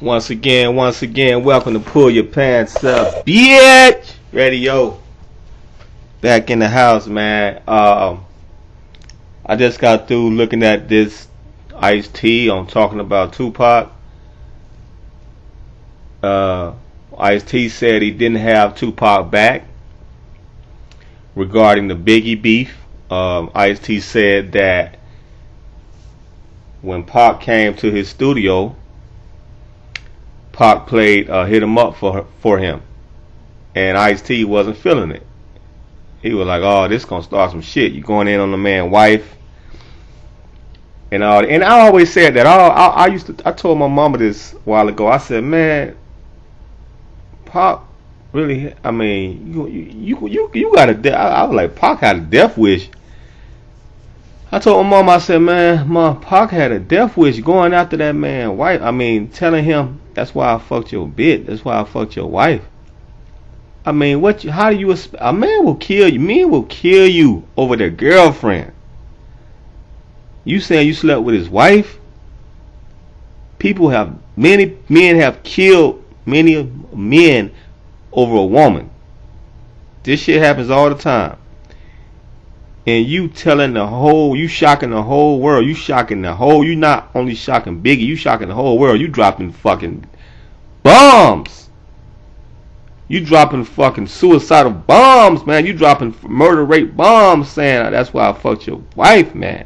Once again, welcome to Pull Your Pants Up, bitch! Radio. Back in the house, man. I just got through looking at this Ice-T on talking about Tupac. Ice-T said he didn't have Tupac back regarding the Biggie beef. Ice-T said that when Pac came to his studio, Pac played Hit 'Em Up for him, and Ice-T wasn't feeling it. He was like, "Oh, this gonna start some shit. You going in on the man's wife and all." And I always said that. I told my mama this a while ago. I said, "Man, Pac really. I mean, you got a." I was like, Pac had a death wish. I told my mom, I said, "Man, Pac had a death wish going after that man's wife. I mean, telling him that's why I fucked your bitch. That's why I fucked your wife. I mean, how do you? A man will kill you. Men will kill you over their girlfriend. You saying you slept with his wife? Many men have killed many men over a woman. This shit happens all the time. And you shocking the whole world. You not only shocking Biggie, you shocking the whole world. You dropping fucking bombs. You dropping fucking suicidal bombs, man. You dropping murder rate bombs saying that's why I fucked your wife, man.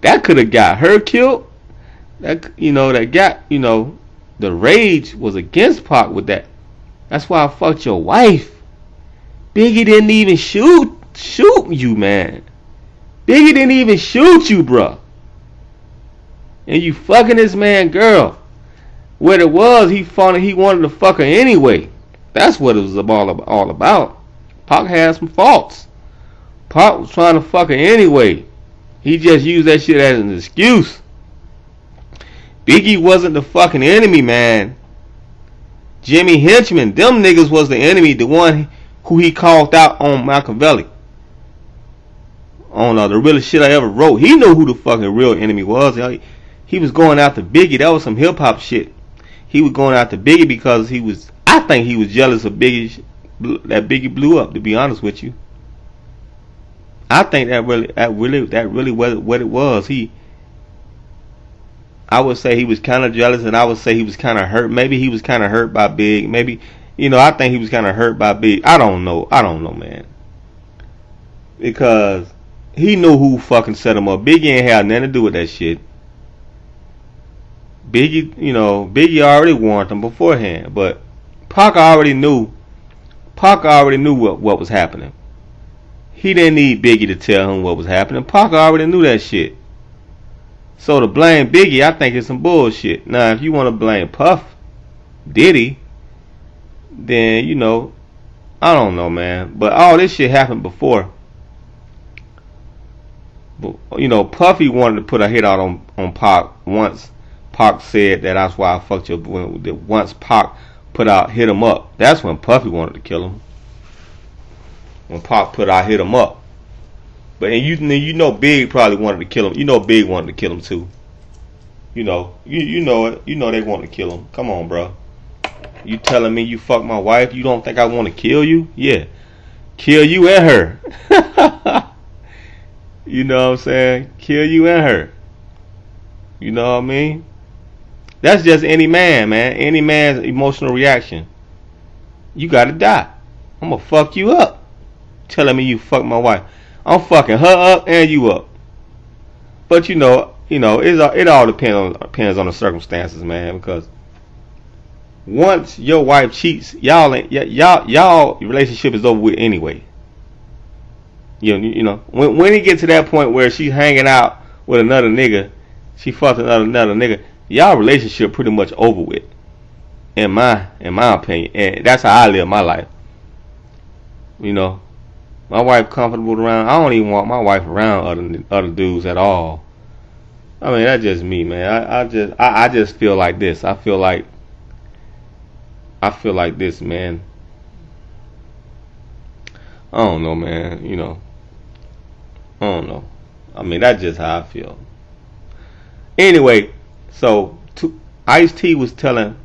That could have got her killed. The rage was against Pac with that. That's why I fucked your wife. Biggie didn't even shoot you, man. Biggie didn't even shoot you, bruh. And you fucking this man girl. What it was, he wanted to fuck her anyway. That's what it was all about. Pac had some faults. Pac was trying to fuck her anyway. He just used that shit as an excuse. Biggie wasn't the fucking enemy, man. Jimmy Henchman, them niggas was the enemy, the one who he called out on Machiavelli. On the realest shit I ever wrote. He knew who the fucking real enemy was. He was going after Biggie. That was some hip hop shit. He was going after Biggie because I think he was jealous of Biggie, that Biggie blew up, to be honest with you. I think that really what it was. I would say he was kind of jealous, and I would say he was kind of hurt. Maybe he was kind of hurt by Big. Maybe, I think he was kind of hurt by Big. I don't know, man. Because he knew who fucking set him up. Biggie ain't had nothing to do with that shit. Biggie already warned him beforehand, but Pac already knew what was happening. He didn't need Biggie to tell him what was happening. Pac already knew that shit. So to blame Biggie, I think it's some bullshit. Now, if you want to blame Puff Diddy, then I don't know, man. But all this shit happened before. But Puffy wanted to put a hit out on Pac once. Pac said that that's why I fucked you. Once Pac put out Hit 'Em Up, that's when Puffy wanted to kill him. When Pac put out Hit 'Em Up. But Big probably wanted to kill him. Big wanted to kill him too. You know it. They wanted to kill him. Come on, bro. You telling me you fucked my wife? You don't think I want to kill you? Yeah. Kill you and her. You know what I'm saying? Kill you and her. You know what I mean? That's just any man, man. Any man's emotional reaction. You gotta die. I'm gonna fuck you up. Telling me you fucked my wife. I'm fucking her up and you up. But it all depends on the circumstances, man. Because once your wife cheats, y'all relationship is over with anyway. When he get to that point where she's hanging out with another nigga, she fucked another nigga, y'all relationship pretty much over with. In my opinion, and that's how I live my life. My wife comfortable around. I don't even want my wife around other dudes at all. I mean, that's just me, man. I just feel like this. I feel like this, man. I don't know, man. I don't know. I mean, that's just how I feel. Anyway, so Ice-T was telling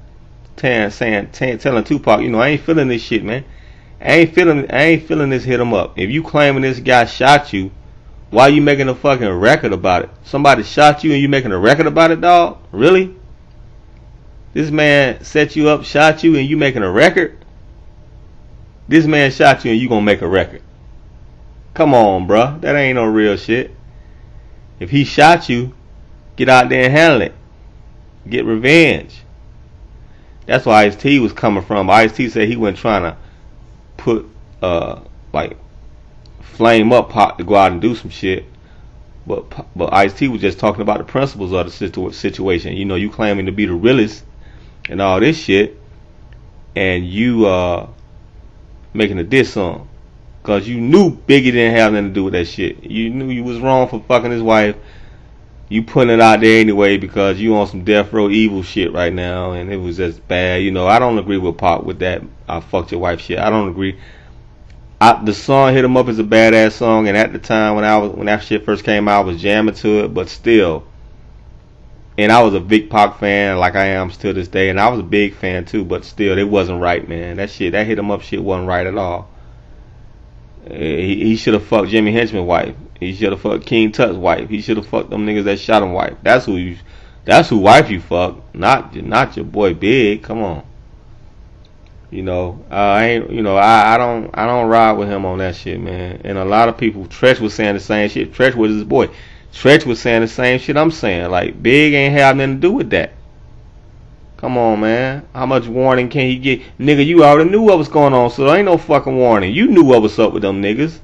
Tupac, I ain't feeling this shit, man. I ain't feeling this. Hit him up. If you claiming this guy shot you, why you making a fucking record about it? Somebody shot you and you making a record about it, dog? Really? This man set you up, shot you, and you making a record? This man shot you and you gonna make a record? Come on, bruh. That ain't no real shit. If he shot you, get out there and handle it. Get revenge. That's where Ice-T was coming from. Ice-T said he wasn't trying to put, like, flame up Pac to go out and do some shit. But Ice-T was just talking about the principles of the situation. You claiming to be the realest and all this shit, and you making a diss song. Because you knew Biggie didn't have nothing to do with that shit. You knew you was wrong for fucking his wife. You putting it out there anyway because you on some death row evil shit right now, and it was just bad. I don't agree with Pac with that I fucked your wife shit. I don't agree. The song Hit 'Em Up is a badass song, and at the time when that shit first came out, I was jamming to it, but still. And I was a big Pac fan, like I am still this day, and I was a big fan too, but still, it wasn't right, man. That Hit 'Em Up shit wasn't right at all. He should have fucked Jimmy Henchman's wife. He should have fucked King Tut's wife. He should have fucked them niggas that shot him wife. That's who wife you fuck, not your boy Big. Come on. I don't ride with him on that shit, man. And a lot of people, Tretch was saying the same shit. Tretch was his boy. Tretch was saying the same shit I'm saying. Like, Big ain't have nothing to do with that. Come on, man. How much warning can he get? Nigga, you already knew what was going on, so there ain't no fucking warning. You knew what was up with them niggas.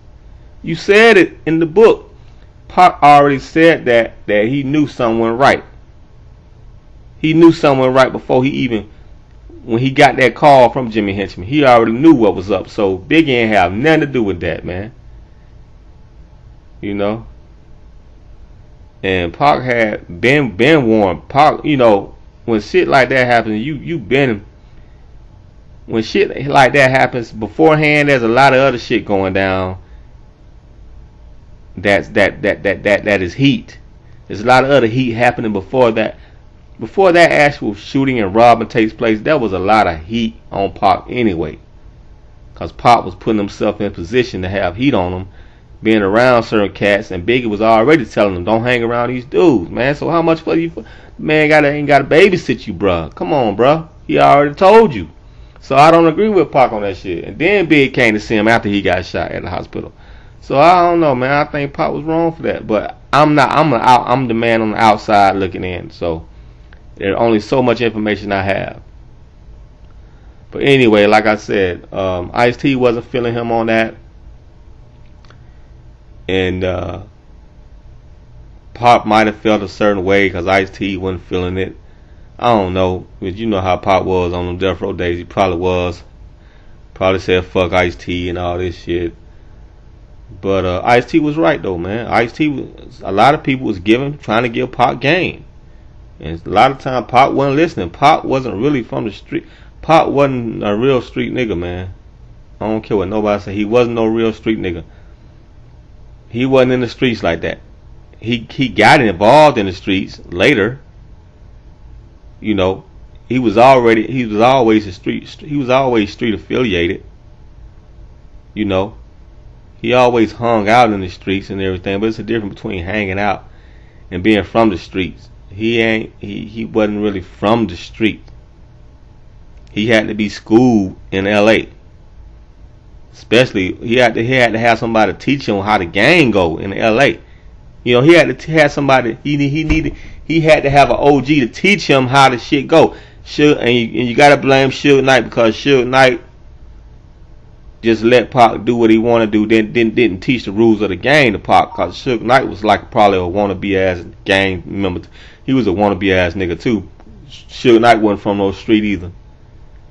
You said it in the book. Pac already said that he knew something went right. He knew something went right before when he got that call from Jimmy Henchman. He already knew what was up, so Biggie ain't have nothing to do with that, man. And Pac had been warned. Pac, when shit like that happens, when shit like that happens beforehand, there's a lot of other shit going down. That is heat. There's a lot of other heat happening before that. Before that actual shooting and robbing takes place, there was a lot of heat on Pac anyway. Cause Pac was putting himself in position to have heat on him, being around certain cats, and Biggie was already telling him, don't hang around these dudes, man. So how much for you? Man, ain't gotta babysit you, bruh. Come on, bruh. He already told you. So I don't agree with Pac on that shit. And then Big came to see him after he got shot at the hospital. So I don't know, man. I think Pac was wrong for that. But I'm the man on the outside looking in. So there's only so much information I have. But anyway, like I said, Ice-T wasn't feeling him on that. And Pac might have felt a certain way because Ice-T wasn't feeling it. I don't know. But you know how Pac was on them death row days. He probably was. Probably said fuck Ice-T and all this shit. But Ice-T was right though, man. A lot of people was trying to give Pac game. And a lot of time Pac wasn't listening. Pac wasn't really from the street. Pac wasn't a real street nigga, man. I don't care what nobody say. He wasn't no real street nigga. He wasn't in the streets like that. He got involved in the streets later. He was always street affiliated. He always hung out in the streets and everything, but it's a difference between hanging out and being from the streets. He wasn't really from the street. He had to be schooled in LA. Especially he had to have somebody to teach him how the gang go in LA. He had to have somebody. He had to have an OG to teach him how the shit go. And you gotta blame Suge Knight because Suge Knight just let Pac do what he wanted to do. Didn't teach the rules of the game to Pac because Suge Knight was like probably a wannabe ass gang member. He was a wannabe ass nigga too. Suge Knight wasn't from no street either.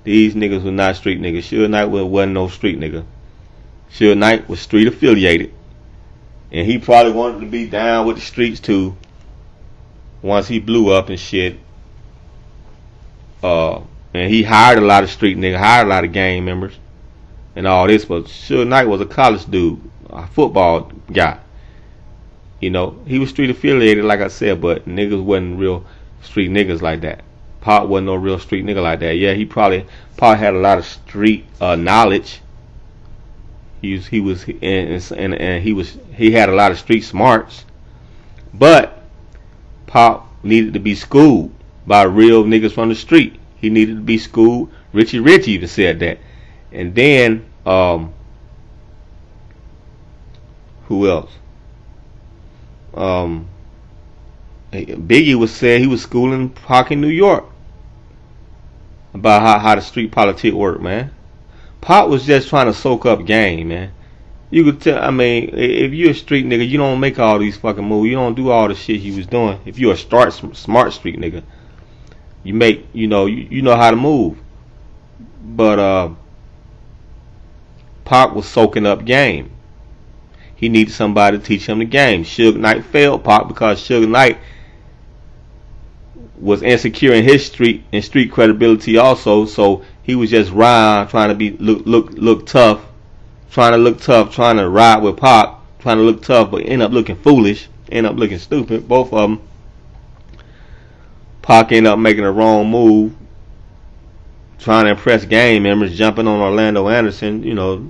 These niggas were not street niggas. Suge Knight wasn't no street nigga. Suge Knight was street affiliated. And he probably wanted to be down with the streets too. Once he blew up and shit. And he hired a lot of street niggas, hired a lot of gang members and all this, but Suge Knight was a college dude, a football guy. He was street affiliated like I said, but niggas wasn't real street niggas like that. Pac wasn't no real street nigga like that. Yeah, he probably had a lot of street knowledge. He had a lot of street smarts, but Pac needed to be schooled by real niggas from the street. He needed to be schooled. Richie Rich even said that. And then who else? Biggie was saying he was schooling Pac in New York about how the street politics work, man. Pac was just trying to soak up game, man. You could tell. I mean, if you're a street nigga, you don't make all these fucking moves. You don't do all the shit he was doing. If you're a smart street nigga, you make, you know how to move. But Pac was soaking up game. He needed somebody to teach him the game. Suge Knight failed Pac because Suge Knight was insecure in his street credibility also. So he was just trying to look tough, trying to ride with Pac, trying to look tough, but end up looking foolish, end up looking stupid. Both of them. Pac ended up making a wrong move, trying to impress gang members, jumping on Orlando Anderson,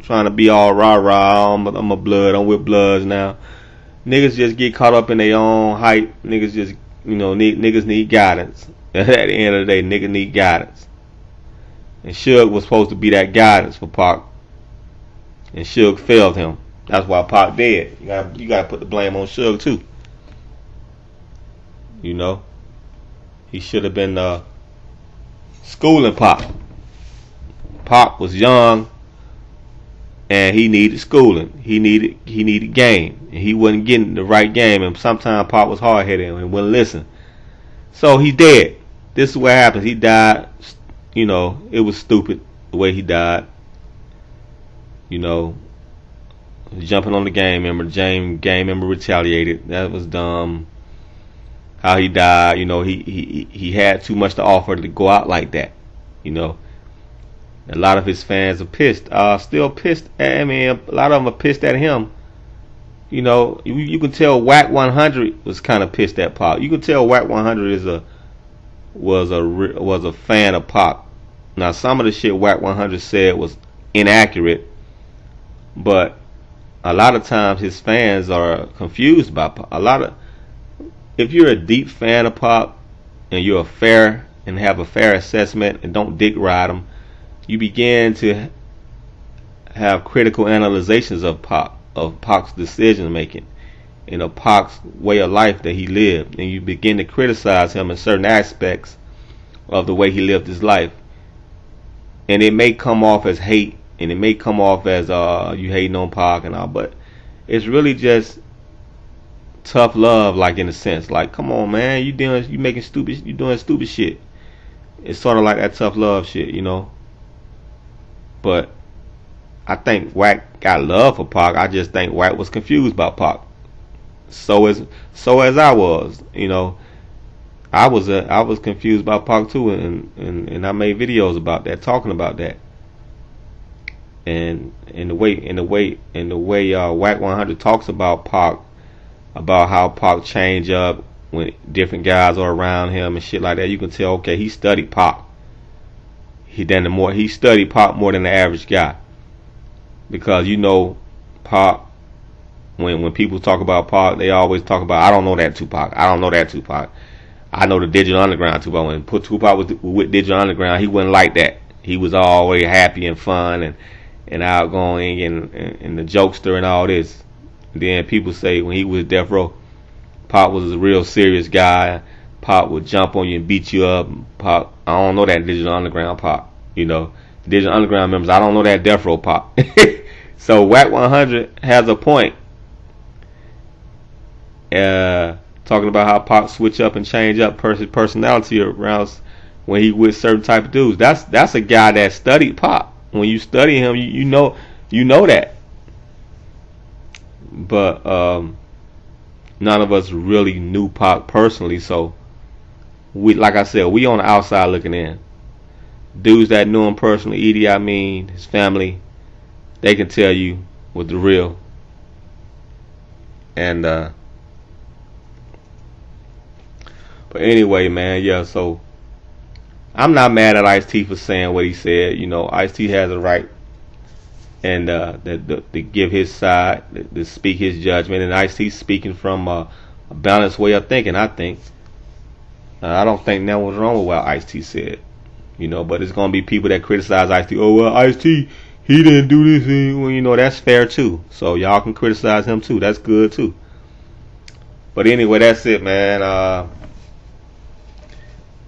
trying to be all rah-rah, I'm a blood, I'm with Bloods now. Niggas just get caught up in their own hype. Niggas just, niggas need guidance. At the end of the day, niggas need guidance. And Suge was supposed to be that guidance for Pac. And Suge failed him. That's why Pac dead. You gotta put the blame on Suge too. He should have been schooling Pac. Pac was young and he needed schooling. He needed game. And he wasn't getting the right game, and sometimes Pac was hard headed and wouldn't listen. So he's dead. This is what happens. He died. It was stupid the way he died. Jumping on the gang member. Gang member retaliated. That was dumb. How he died. He had too much to offer to go out like that. A lot of his fans are pissed. Still pissed. A lot of them are pissed at him. You can tell Wack 100 was kind of pissed at Pac. You can tell Wack 100 was a fan of Pac. Now some of the shit Wack 100 said was inaccurate, but a lot of times his fans are confused by Pac. If you're a deep fan of Pac and you're have a fair assessment and don't dick ride him, you begin to have critical analyzations of Pac's decision making, Pac's way of life that he lived, and you begin to criticize him in certain aspects of the way he lived his life. And it may come off as hate, and it may come off as you hating on Pac and all, but it's really just tough love, like, in a sense. Like, come on, man, you doing stupid shit. It's sort of like that tough love shit, But I think Wack got love for Pac. I just think Wack was confused about Pac. So as I was, I was confused about Pac too, and I made videos about that, talking about that. And in the way Wack 100 talks about Pac, about how Pac changed up when different guys are around him and shit like that, you can tell, okay, he studied Pac. He studied Pac more than the average guy, because Pac, when people talk about Pac, they always talk about, I don't know that Tupac. I don't know that Tupac. I know the Digital Underground Tupac. When Tupac was with Digital Underground, he wasn't like that. He was always happy and fun and outgoing and the jokester and all this. And then people say when he was Death Row, Pac was a real serious guy. Pac would jump on you and beat you up. Pac, I don't know that Digital Underground Pac. Digital Underground members, I don't know that Death Row Pac. So Wack 100 has a point. Talking about how Pac switch up and change up personality around when he with certain type of dudes. That's a guy that studied Pac. When you study him, you know that. But none of us really knew Pac personally, so like I said, we on the outside looking in. Dudes that knew him personally, Edie, his family, they can tell you what the real. And but anyway, man, yeah. So I'm not mad at Ice-T for saying what he said. You know, Ice-T has a right and to give his side, to speak his judgment, and Ice-T speaking from a balanced way of thinking. I think I don't think that was wrong with what Ice-T said. You know, but it's gonna be people that criticize Ice-T. Oh well, Ice-T, he didn't do this. Well, you know, that's fair too. So y'all can criticize him too. That's good too. But anyway, that's it, man.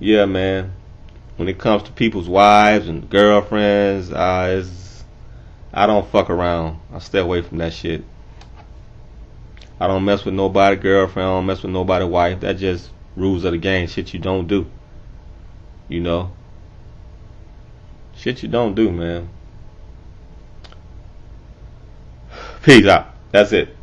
Yeah, man. When it comes to people's wives and girlfriends, I don't fuck around. I stay away from that shit. I don't mess with nobody girlfriend. I don't mess with nobody wife. That just rules of the game. Shit you don't do. You know, shit you don't do, man. Peace out. That's it.